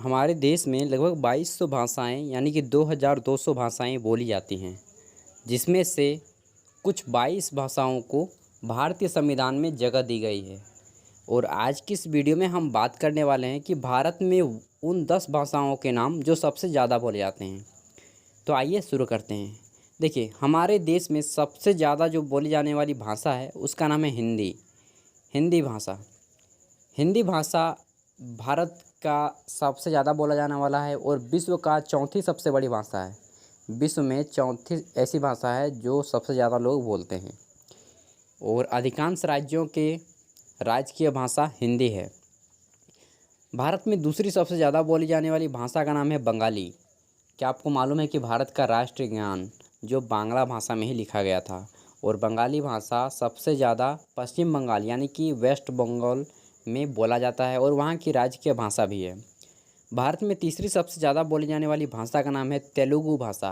हमारे देश में लगभग 2200 भाषाएं यानी कि 2200 भाषाएं बोली जाती हैं, जिसमें से कुछ 22 भाषाओं को भारतीय संविधान में जगह दी गई है। और आज की इस वीडियो में हम बात करने वाले हैं कि भारत में उन 10 भाषाओं के नाम जो सबसे ज़्यादा बोले जाते हैं। तो आइए शुरू करते हैं। देखिए, हमारे देश में सबसे ज़्यादा जो बोली जाने वाली भाषा है उसका नाम है हिंदी। हिंदी भाषा हिंदी भाषा भारत का सबसे ज़्यादा बोला जाने वाला है और विश्व का चौथी सबसे बड़ी भाषा है। विश्व में चौथी ऐसी भाषा है जो सबसे ज़्यादा लोग बोलते हैं और अधिकांश राज्यों के राजकीय भाषा हिंदी है। भारत में दूसरी सबसे ज़्यादा बोली जाने वाली भाषा का नाम है बंगाली। क्या आपको मालूम है कि भारत का राष्ट्रीय गान जो बांग्ला भाषा में ही लिखा गया था और बंगाली भाषा सबसे ज़्यादा पश्चिम बंगाल यानी कि वेस्ट बंगाल में बोला जाता है और वहाँ की राजकीय भाषा भी है। भारत में तीसरी सबसे ज़्यादा बोली जाने वाली भाषा का नाम है तेलुगु भाषा।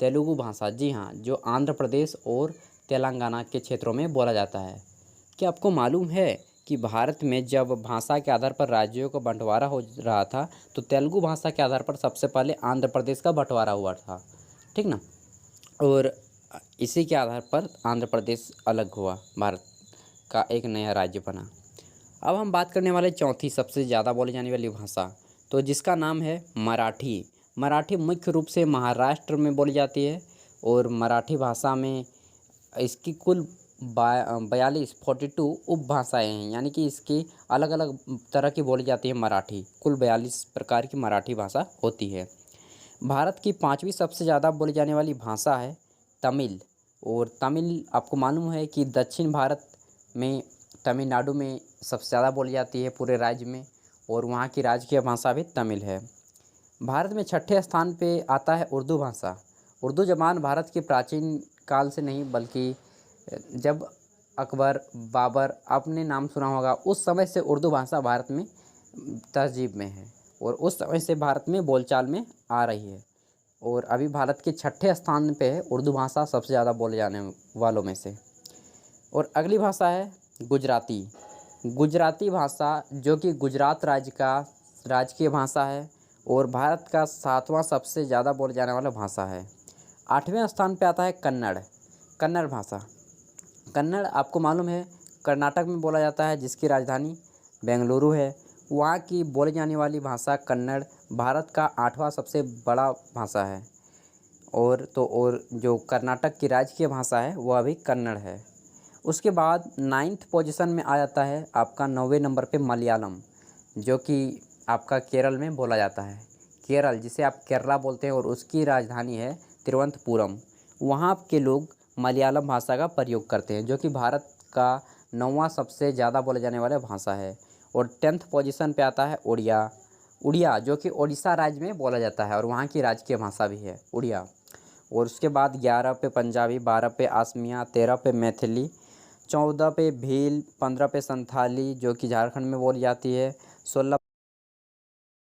तेलुगु भाषा, जी हाँ, जो आंध्र प्रदेश और तेलंगाना के क्षेत्रों में बोला जाता है। क्या आपको मालूम है कि भारत में जब भाषा के आधार पर राज्यों का बंटवारा हो रहा था तो तेलुगु भाषा के आधार पर सबसे पहले आंध्र प्रदेश का बंटवारा हुआ था, ठीक ना। और इसी के आधार पर आंध्र प्रदेश अलग हुआ, भारत का एक नया राज्य बना। अब हम बात करने वाले चौथी सबसे ज़्यादा बोली जाने वाली भाषा, तो जिसका नाम है मराठी। मराठी मुख्य रूप से महाराष्ट्र में बोली जाती है और मराठी भाषा में इसकी कुल 42 उपभाषाएँ हैं, यानी कि इसकी अलग अलग तरह की बोली जाती है मराठी। कुल 42 प्रकार की मराठी भाषा होती है। भारत की पाँचवीं सबसे ज़्यादा बोली जाने वाली भाषा है तमिल। और तमिल आपको मालूम है कि दक्षिण भारत में तमिलनाडु में सबसे ज़्यादा बोली जाती है पूरे राज्य में और वहाँ की राजकीय भाषा भी तमिल है। भारत में छठे स्थान पे आता है उर्दू भाषा। उर्दू ज़बान भारत के प्राचीन काल से नहीं बल्कि जब अकबर, बाबर, आपने नाम सुना होगा, उस समय से उर्दू भाषा भारत में तहज़ीब में है और उस समय से भारत में बोलचाल में आ रही है और अभी भारत के छठे स्थान पे है उर्दू भाषा सबसे ज़्यादा बोले जाने वालों में से। और अगली भाषा है गुजराती। गुजराती भाषा जो कि गुजरात राज्य का राजकीय भाषा है और भारत का 7वां सबसे ज़्यादा बोले जाने वाला भाषा है। 8वें स्थान पे आता है कन्नड़। कन्नड़ भाषा, कन्नड़ आपको मालूम है कर्नाटक में बोला जाता है जिसकी राजधानी बेंगलुरु है। वहाँ की बोली जाने वाली भाषा कन्नड़ भारत का 8वां सबसे बड़ा भाषा है और जो कर्नाटक की राजकीय भाषा है वह भी कन्नड़ है। उसके बाद 9th पोजीशन में आ जाता है आपका 9वें नंबर पे मलयालम, जो कि आपका केरल में बोला जाता है। केरल जिसे आप केरला बोलते हैं और उसकी राजधानी है तिरुवनंतपुरम। वहाँ के लोग मलयालम भाषा का प्रयोग करते हैं जो कि भारत का 9वां सबसे ज़्यादा बोले जाने वाला भाषा है। और 10th पोजीशन पे आता है उड़िया। उड़िया जो कि उड़ीसा राज्य में बोला जाता है और वहाँ की राजकीय भाषा भी है उड़िया। और उसके बाद 11 पे पंजाबी, 12 पे असमिया, 13 पे मैथिली, 14 पे भील, 15 पे संथाली जो कि झारखंड में बोली जाती है, 16